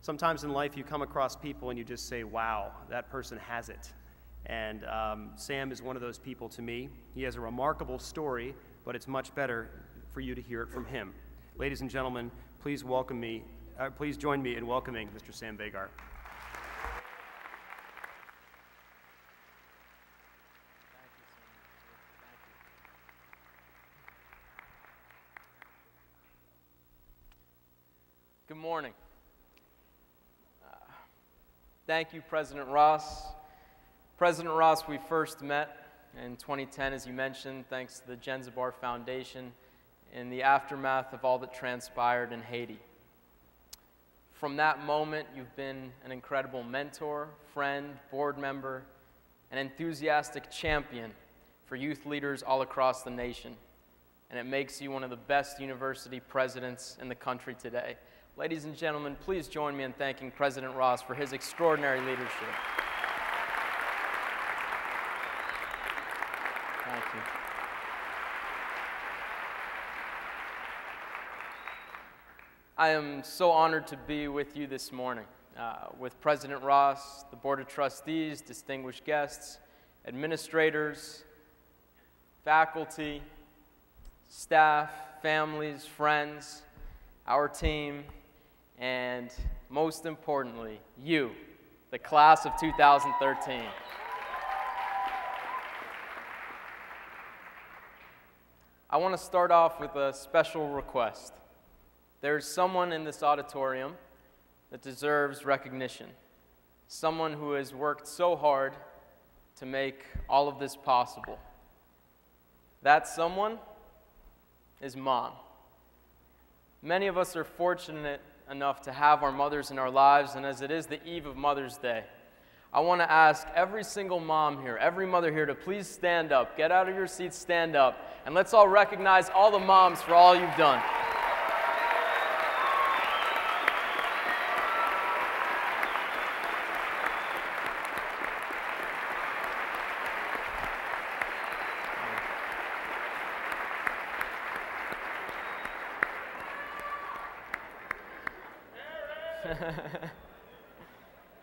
Sometimes in life you come across people and you just say, wow, that person has it. And Sam is one of those people to me. He has a remarkable story, but it's much better for you to hear it from him. Ladies and gentlemen, please join me in welcoming Mr. Sam Vaghar. Good morning. Thank you, President Ross. President Ross, we first met in 2010, as you mentioned, thanks to the Genzibar Foundation in the aftermath of all that transpired in Haiti. From that moment, you've been an incredible mentor, friend, board member, an enthusiastic champion for youth leaders all across the nation. And it makes you one of the best university presidents in the country today. Ladies and gentlemen, please join me in thanking President Ross for his extraordinary leadership. Thank you. I am so honored to be with you this morning, with President Ross, the Board of Trustees, distinguished guests, administrators, faculty, staff, families, friends, our team, and most importantly, you, the class of 2013. I want to start off with a special request. There's someone in this auditorium that deserves recognition, someone who has worked so hard to make all of this possible. That someone is Mom. Many of us are fortunate enough to have our mothers in our lives, and as it is the eve of Mother's Day, I want to ask every single mom here, every mother here, to please stand up. Get out of your seats, stand up, and let's all recognize all the moms for all you've done.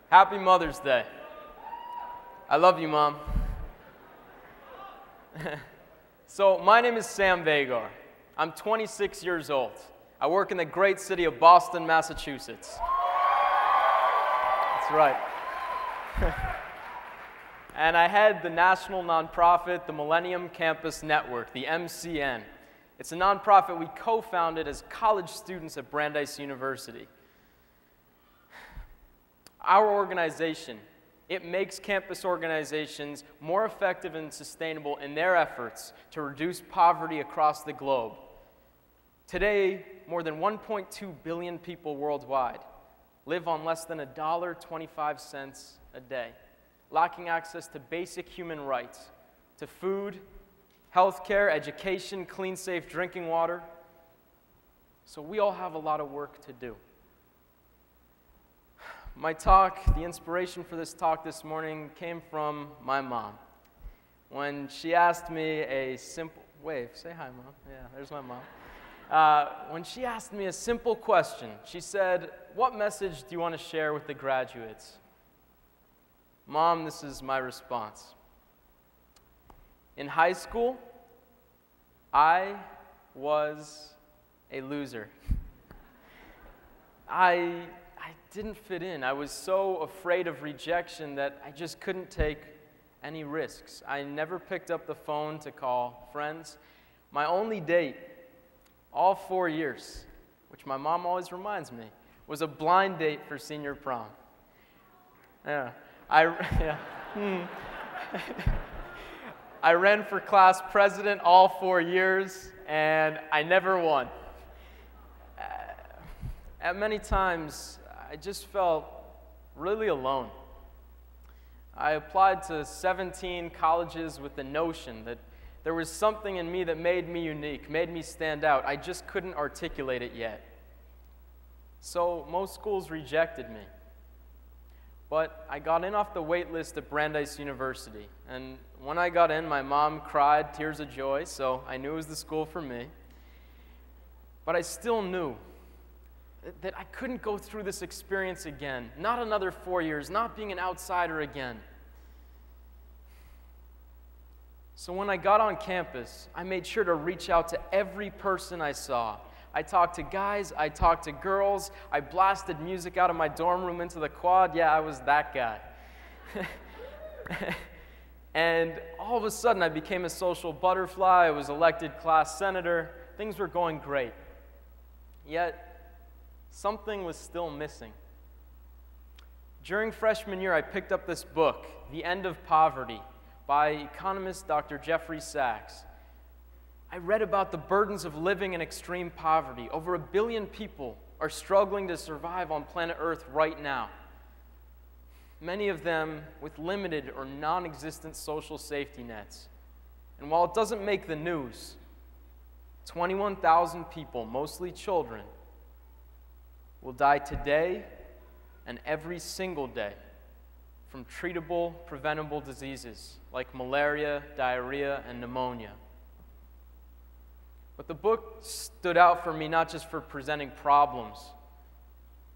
Happy Mother's Day. I love you, Mom. So, my name is Sam Vaghar. I'm 26 years old. I work in the great city of Boston, Massachusetts. That's right. And I head the national nonprofit, the Millennium Campus Network, the MCN. It's a nonprofit we co-founded as college students at Brandeis University. Our organization, it makes campus organizations more effective and sustainable in their efforts to reduce poverty across the globe. Today, more than 1.2 billion people worldwide live on less than $1.25 a day, lacking access to basic human rights, to food, health care, education, clean, safe drinking water. So we all have a lot of work to do. My talk, the inspiration for this talk this morning came from my mom. When she asked me a simple, wave, say hi, Mom. Yeah, there's my mom. When she asked me a simple question, she said, "What message do you want to share with the graduates?" Mom, this is my response. In high school, I was a loser. I didn't fit in. I was so afraid of rejection that I just couldn't take any risks. I never picked up the phone to call friends. My only date, all 4 years, which my mom always reminds me, was a blind date for senior prom. Yeah, I ran for class president all 4 years, and I never won. At many times, I just felt really alone. I applied to 17 colleges with the notion that there was something in me that made me unique, made me stand out. I just couldn't articulate it yet. So most schools rejected me. But I got in off the wait list at Brandeis University. And when I got in, my mom cried tears of joy, so I knew it was the school for me. But I still knew that I couldn't go through this experience again. Not another 4 years, not being an outsider again. So when I got on campus, I made sure to reach out to every person I saw. I talked to guys, I talked to girls, I blasted music out of my dorm room into the quad. Yeah, I was that guy. And all of a sudden, I became a social butterfly. I was elected class senator. Things were going great. Yet, something was still missing. During freshman year, I picked up this book, The End of Poverty, by economist Dr. Jeffrey Sachs. I read about the burdens of living in extreme poverty. Over 1 billion people are struggling to survive on planet Earth right now. Many of them with limited or non-existent social safety nets. And while it doesn't make the news, 21,000 people, mostly children, will die today and every single day from treatable, preventable diseases like malaria, diarrhea, and pneumonia. But the book stood out for me not just for presenting problems,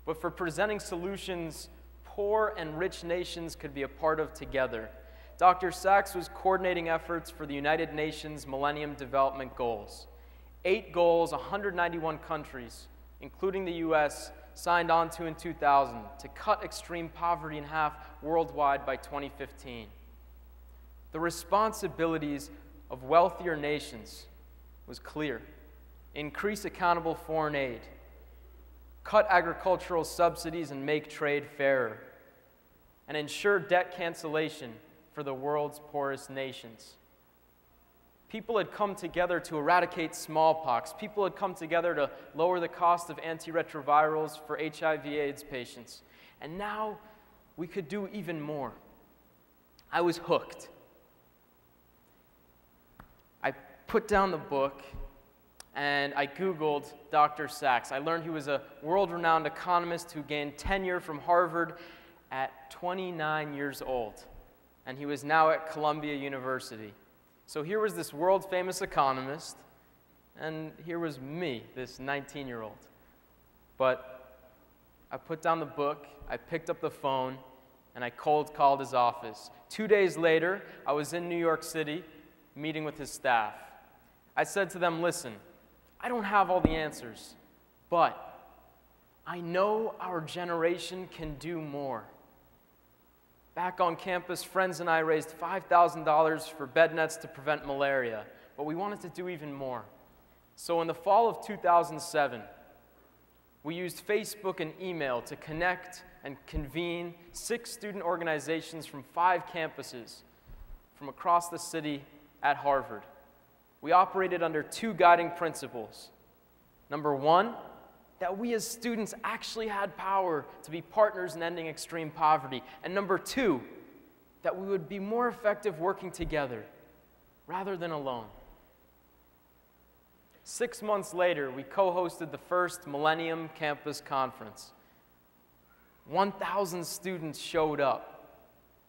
but for presenting solutions poor and rich nations could be a part of together. Dr. Sachs was coordinating efforts for the United Nations Millennium Development Goals. 8 goals, 191 countries, including the U.S., signed on to in 2000 to cut extreme poverty in half worldwide by 2015. The responsibilities of wealthier nations was clear. Increase accountable foreign aid, cut agricultural subsidies and make trade fairer, and ensure debt cancellation for the world's poorest nations. People had come together to eradicate smallpox. People had come together to lower the cost of antiretrovirals for HIV/AIDS patients. And now we could do even more. I was hooked. I put down the book and I Googled Dr. Sachs. I learned he was a world-renowned economist who gained tenure from Harvard at 29 years old. And he was now at Columbia University. So here was this world-famous economist, and here was me, this 19-year-old. But I put down the book, I picked up the phone, and I cold called his office. 2 days later, I was in New York City meeting with his staff. I said to them, listen, I don't have all the answers, but I know our generation can do more. Back on campus, friends and I raised $5,000 for bed nets to prevent malaria, but we wanted to do even more. So in the fall of 2007, we used Facebook and email to connect and convene 6 student organizations from 5 campuses from across the city at Harvard. We operated under 2 guiding principles. Number 1, that we as students actually had power to be partners in ending extreme poverty. And number 2, that we would be more effective working together rather than alone. 6 months later, we co-hosted the first Millennium Campus Conference. 1,000 students showed up.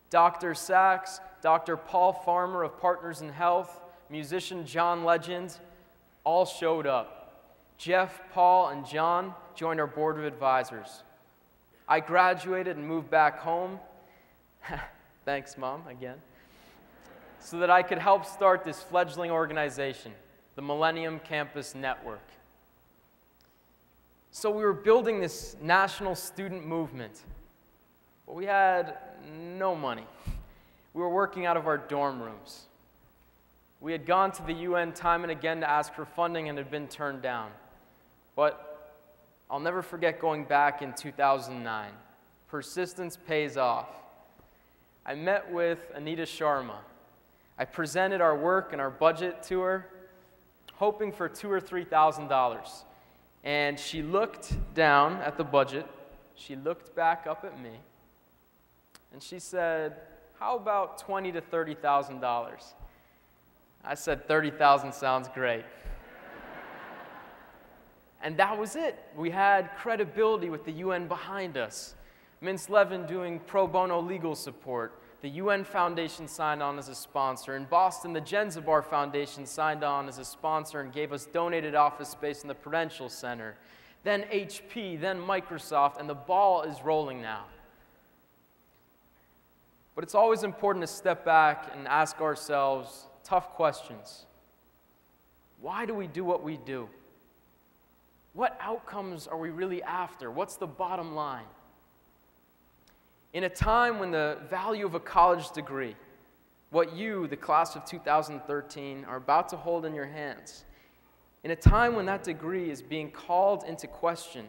Dr. Sachs, Dr. Paul Farmer of Partners in Health, musician John Legend, all showed up. Jeff, Paul, and John joined our board of advisors. I graduated and moved back home. Thanks, Mom, again. So that I could help start this fledgling organization, the Millennium Campus Network. So we were building this national student movement, but we had no money. We were working out of our dorm rooms. We had gone to the UN time and again to ask for funding and had been turned down. But I'll never forget going back in 2009. Persistence pays off. I met with Anita Sharma. I presented our work and our budget to her, hoping for $2,000 or $3,000. And she looked down at the budget, she looked back up at me, and she said, how about $20,000 to $30,000? I said, 30,000 sounds great. And that was it. We had credibility with the UN behind us. Mintz Levin doing pro bono legal support. The UN Foundation signed on as a sponsor. In Boston, the Genzibar Foundation signed on as a sponsor and gave us donated office space in the Prudential Center. then HP, then Microsoft, and the ball is rolling now. But it's always important to step back and ask ourselves tough questions. Why do we do what we do? What outcomes are we really after? What's the bottom line? In a time when the value of a college degree, what you, the class of 2013, are about to hold in your hands, in a time when that degree is being called into question,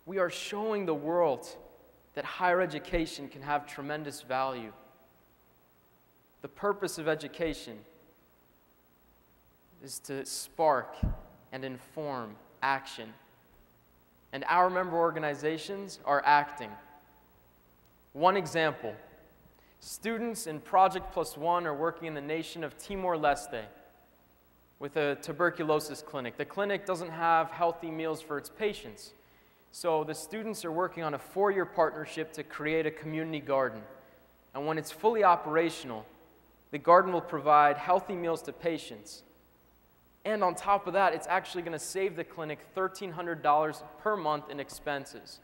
we are showing the world that higher education can have tremendous value. The purpose of education is to spark and inform action. And our member organizations are acting. One example, students in Project +1 are working in the nation of Timor-Leste with a tuberculosis clinic. The clinic doesn't have healthy meals for its patients. So the students are working on a 4-year partnership to create a community garden. And when it's fully operational, the garden will provide healthy meals to patients. And on top of that, it's actually going to save the clinic $1,300 per month in expenses.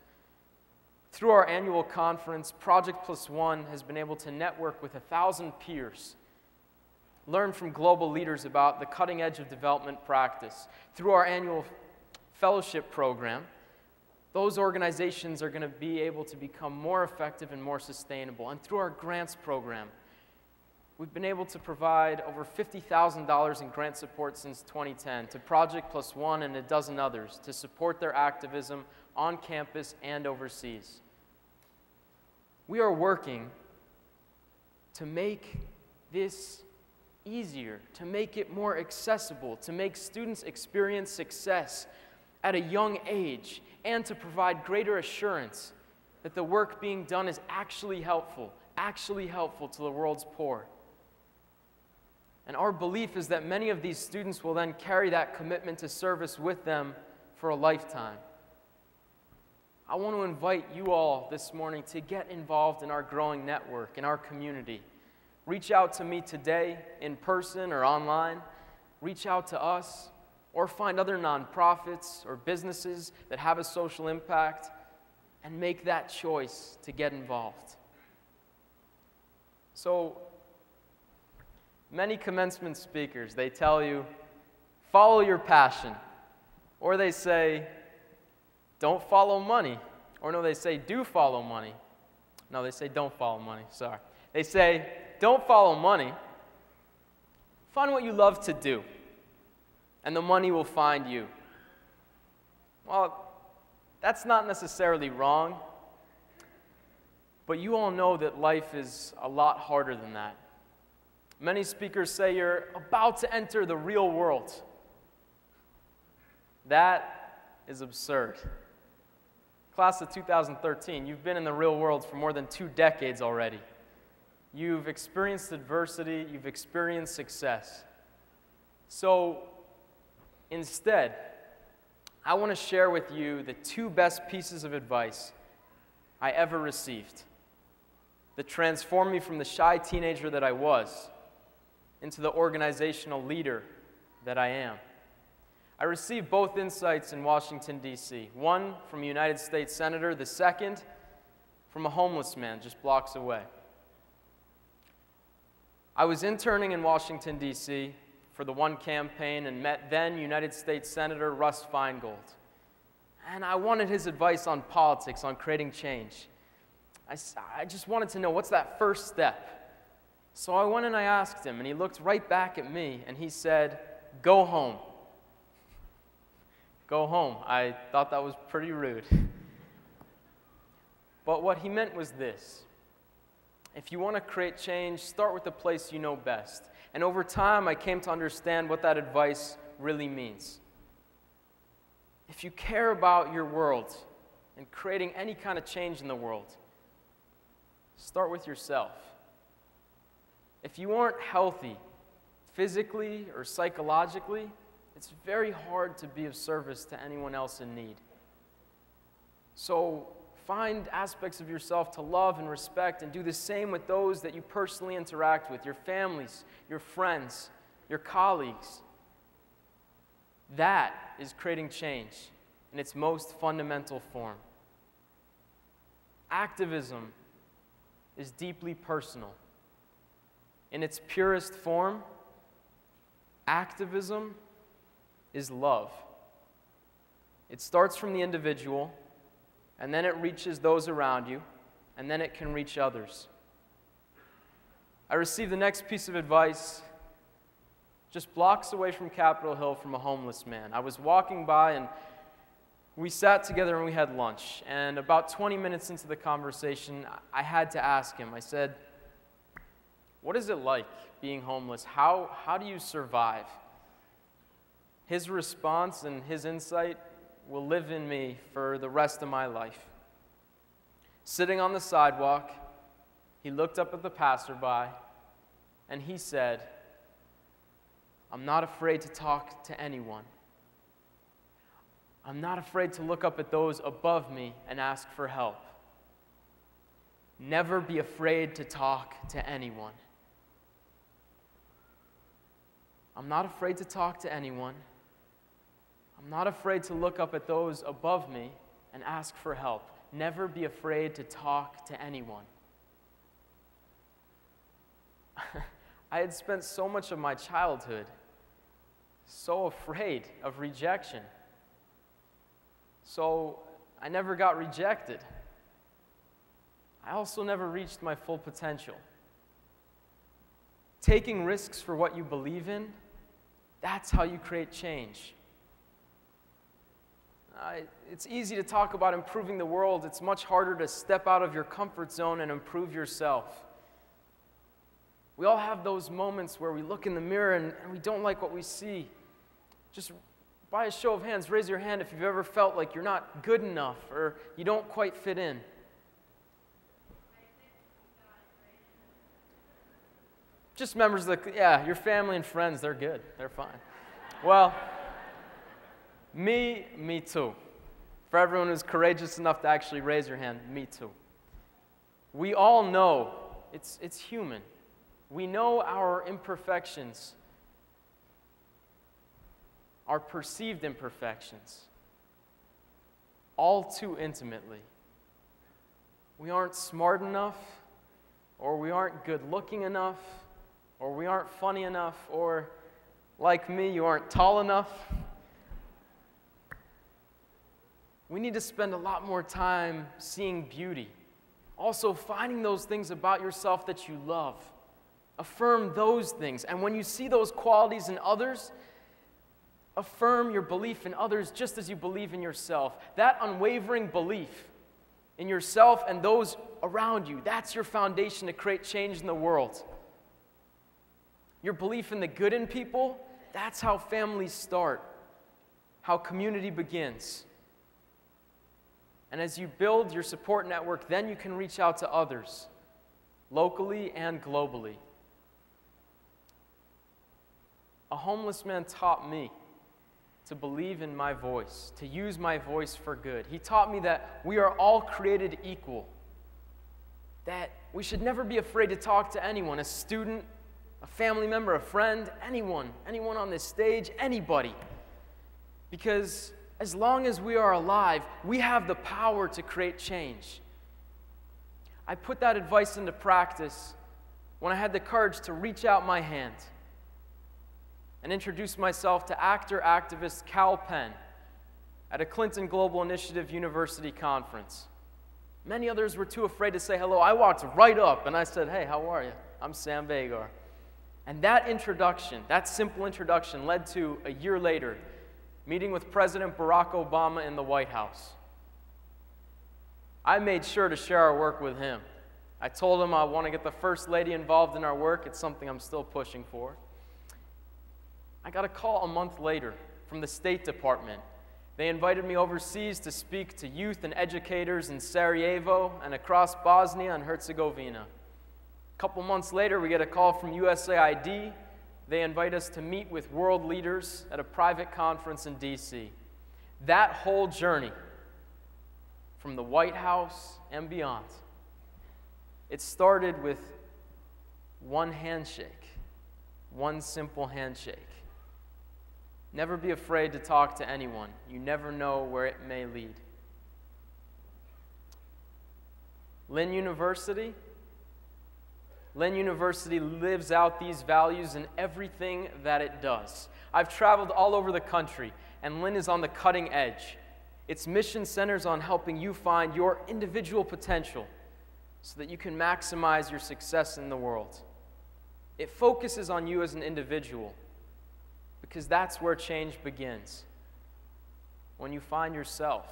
Through our annual conference, Project +1 has been able to network with 1,000 peers, learn from global leaders about the cutting edge of development practice. Through our annual fellowship program, those organizations are going to be able to become more effective and more sustainable. And through our grants program, we've been able to provide over $50,000 in grant support since 2010 to Project +1 and a dozen others to support their activism on campus and overseas. We are working to make this easier, to make it more accessible, to make students experience success at a young age, and to provide greater assurance that the work being done is actually helpful to the world's poor. And our belief is that many of these students will then carry that commitment to service with them for a lifetime. I want to invite you all this morning to get involved in our growing network, in our community. Reach out to me today, in person or online. Reach out to us, or find other nonprofits or businesses that have a social impact, and make that choice to get involved. So, many commencement speakers, they tell you, follow your passion. Or they say, don't follow money. Or no, they say, do follow money. No, they say, don't follow money, sorry. They say, don't follow money. Find what you love to do, and the money will find you. Well, that's not necessarily wrong, but you all know that life is a lot harder than that. Many speakers say you're about to enter the real world. That is absurd. Class of 2013, you've been in the real world for more than 2 decades already. You've experienced adversity, you've experienced success. So instead, I want to share with you the 2 best pieces of advice I ever received that transformed me from the shy teenager that I was into the organizational leader that I am. I received both insights in Washington, D.C., one from a United States Senator, the second from a homeless man just blocks away. I was interning in Washington, D.C. for the One campaign and met then United States Senator Russ Feingold. And I wanted his advice on politics, on creating change. I just wanted to know, what's that first step? So I went and I asked him, and he looked right back at me, and he said, go home. Go home. I thought that was pretty rude. But what he meant was this. If you want to create change, start with the place you know best. And over time, I came to understand what that advice really means. If you care about your world and creating any kind of change in the world, start with yourself. If you aren't healthy, physically or psychologically, it's very hard to be of service to anyone else in need. So find aspects of yourself to love and respect, and do the same with those that you personally interact with, your families, your friends, your colleagues. That is creating change. in its most fundamental form. Activism is deeply personal. In its purest form, activism is love. It starts from the individual, and then it reaches those around you, and then it can reach others. I received the next piece of advice just blocks away from Capitol Hill from a homeless man. I was walking by, and we sat together and we had lunch. And about 20 minutes into the conversation, I had to ask him. I said, "What is it like being homeless? How do you survive?" His response and his insight will live in me for the rest of my life. Sitting on the sidewalk, he looked up at the passerby, and he said, "I'm not afraid to talk to anyone. I'm not afraid to look up at those above me and ask for help. Never be afraid to talk to anyone. I'm not afraid to talk to anyone. I'm not afraid to look up at those above me and ask for help. Never be afraid to talk to anyone." I had spent so much of my childhood so afraid of rejection. So I never got rejected. I also never reached my full potential. Taking risks for what you believe in, that's how you create change. It's easy to talk about improving the world. It's much harder to step out of your comfort zone and improve yourself. We all have those moments where we look in the mirror and we don't like what we see. Just by a show of hands, raise your hand if you've ever felt like you're not good enough or you don't quite fit in. Just members of your family and friends, they're good. They're fine. Well, me too. For everyone who's courageous enough to actually raise your hand, me too. We all know it's human. We know our imperfections, our perceived imperfections, all too intimately. We aren't smart enough, or we aren't good looking enough, or we aren't funny enough, or like me, you aren't tall enough. We need to spend a lot more time seeing beauty. Also, finding those things about yourself that you love. Affirm those things. And when you see those qualities in others, affirm your belief in others just as you believe in yourself. That unwavering belief in yourself and those around you, that's your foundation to create change in the world. Your belief in the good in people, that's how families start, how community begins. And as you build your support network, then you can reach out to others, locally and globally. A homeless man taught me to believe in my voice, to use my voice for good. He taught me that we are all created equal, that we should never be afraid to talk to anyone, a student, a family member, a friend, anyone on this stage, anybody. Because as long as we are alive, we have the power to create change. I put that advice into practice when I had the courage to reach out my hand and introduce myself to activist Cal Penn at a Clinton Global Initiative University conference. Many others were too afraid to say hello. I walked right up and I said, "Hey, how are you? I'm Sam Vaghar." And that introduction, that simple introduction, led to, a year later, meeting with President Barack Obama in the White House. I made sure to share our work with him. I told him I want to get the First Lady involved in our work. It's something I'm still pushing for. I got a call a month later from the State Department. They invited me overseas to speak to youth and educators in Sarajevo and across Bosnia and Herzegovina. A couple months later, we get a call from USAID. They invite us to meet with world leaders at a private conference in DC. That whole journey, from the White House and beyond, it started with one handshake, one simple handshake. Never be afraid to talk to anyone. You never know where it may lead. Lynn University lives out these values in everything that it does. I've traveled all over the country, and Lynn is on the cutting edge. Its mission centers on helping you find your individual potential so that you can maximize your success in the world. It focuses on you as an individual because that's where change begins. When you find yourself,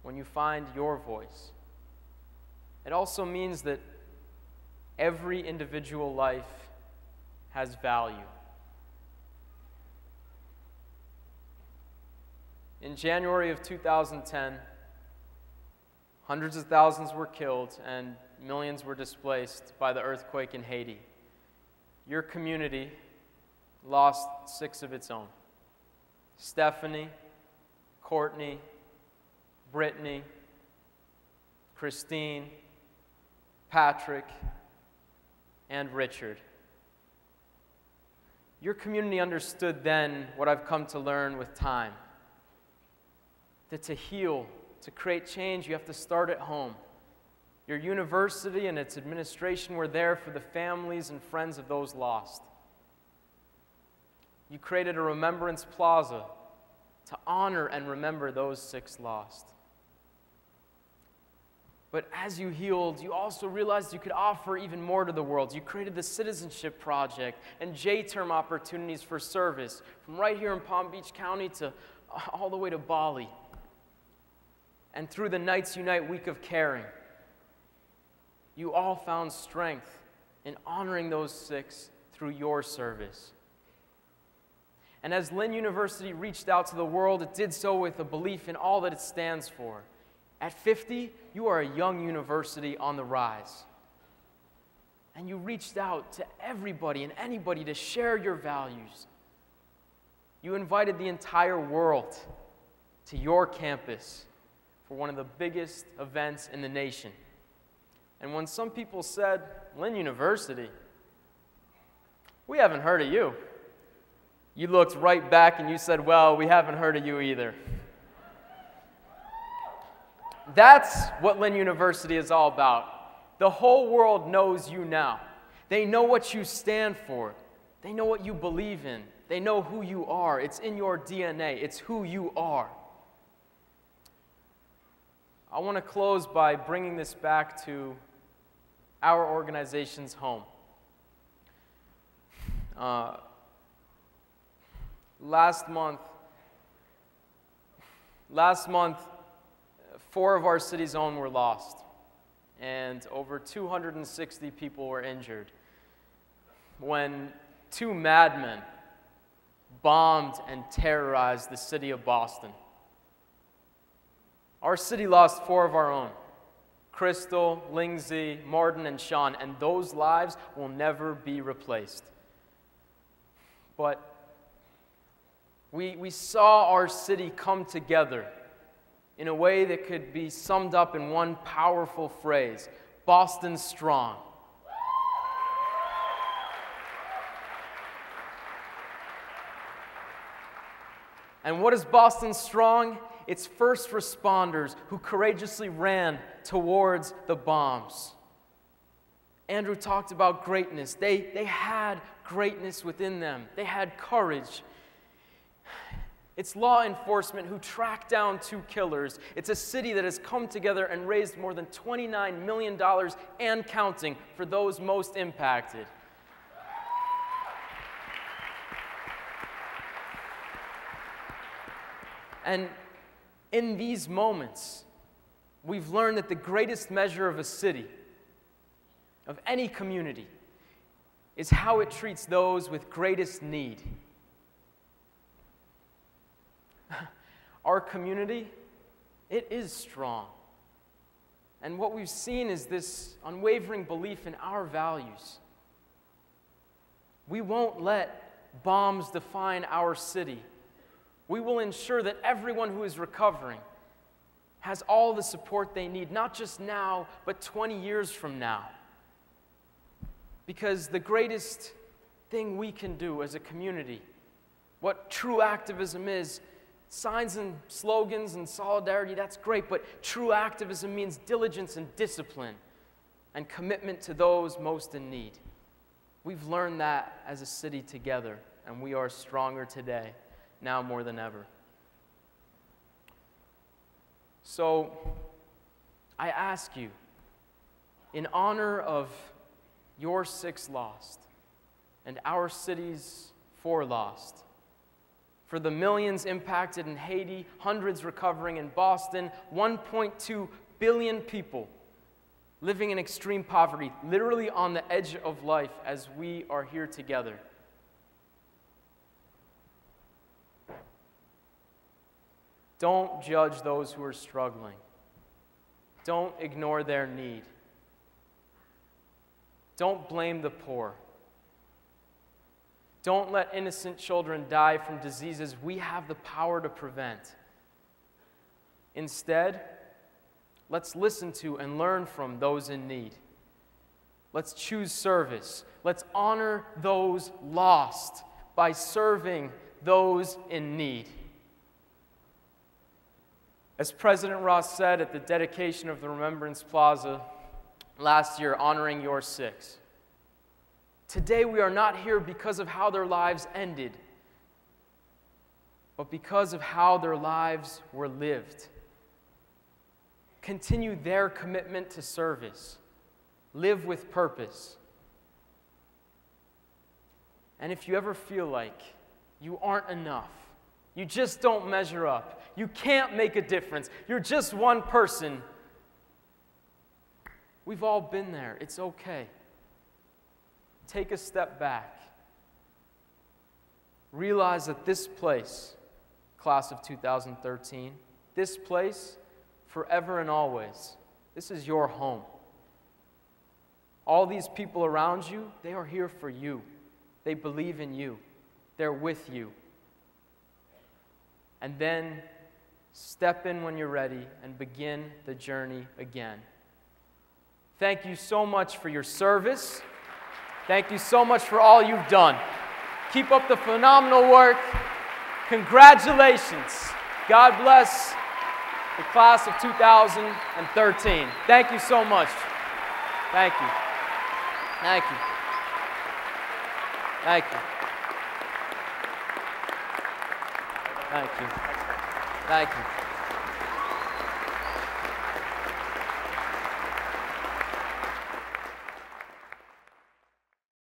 when you find your voice. It also means that every individual life has value. In January of 2010, hundreds of thousands were killed and millions were displaced by the earthquake in Haiti. Your community lost 6 of its own. Stephanie, Courtney, Brittany, Christine, Patrick, and Richard. Your community understood then what I've come to learn with time. That to heal, to create change, you have to start at home. Your university and its administration were there for the families and friends of those lost. You created a remembrance plaza to honor and remember those 6 lost. But as you healed, you also realized you could offer even more to the world. You created the Citizenship Project and J-term opportunities for service from right here in Palm Beach County to all the way to Bali. And through the Knights Unite Week of Caring, you all found strength in honoring those 6 through your service. And as Lynn University reached out to the world, it did so with a belief in all that it stands for. At 50, you are a young university on the rise. And you reached out to everybody and anybody to share your values. You invited the entire world to your campus for one of the biggest events in the nation. And when some people said, Lynn University, we haven't heard of you, you looked right back and you said, well, we haven't heard of you either. That's what Lynn University is all about. The whole world knows you now. They know what you stand for. They know what you believe in. They know who you are. It's in your DNA. It's who you are. I want to close by bringing this back to our organization's home. Last month, 4 of our city's own were lost, and over 260 people were injured when 2 madmen bombed and terrorized the city of Boston. Our city lost 4 of our own, Crystal, Lingzi, Martin, and Sean, and those lives will never be replaced. But we saw our city come together in a way that could be summed up in one powerful phrase: Boston Strong. And what is Boston Strong? It's first responders who courageously ran towards the bombs. Andrew talked about greatness. They had greatness within them. They had courage. It's law enforcement who tracked down 2 killers. It's a city that has come together and raised more than $29 million and counting for those most impacted. And in these moments, we've learned that the greatest measure of a city, of any community, is how it treats those with greatest need. Our community, it is strong. And what we've seen is this unwavering belief in our values. We won't let bombs define our city. We will ensure that everyone who is recovering has all the support they need, not just now, but 20 years from now. Because the greatest thing we can do as a community what true activism is. Signs and slogans and solidarity, that's great, but true activism means diligence and discipline and commitment to those most in need. We've learned that as a city together, and we are stronger today, now more than ever. So, I ask you, in honor of your 6 lost and our city's 4 lost, for the millions impacted in Haiti, hundreds recovering in Boston, 1.2 billion people living in extreme poverty, literally on the edge of life as we are here together. Don't judge those who are struggling. Don't ignore their need. Don't blame the poor. Don't let innocent children die from diseases we have the power to prevent. Instead, let's listen to and learn from those in need. Let's choose service. Let's honor those lost by serving those in need. As President Ross said at the dedication of the Remembrance Plaza last year, honoring your 6, today we are not here because of how their lives ended, but because of how their lives were lived. Continue their commitment to service. Live with purpose. And if you ever feel like you aren't enough, you just don't measure up, you can't make a difference, you're just one person, we've all been there. It's okay. Take a step back. Realize that this place, class of 2013, this place, forever and always, this is your home. All these people around you, they are here for you. They believe in you. They're with you. And then step in when you're ready and begin the journey again. Thank you so much for your service. Thank you so much for all you've done. Keep up the phenomenal work. Congratulations. God bless the class of 2013. Thank you so much. Thank you. Thank you. Thank you. Thank you. Thank you.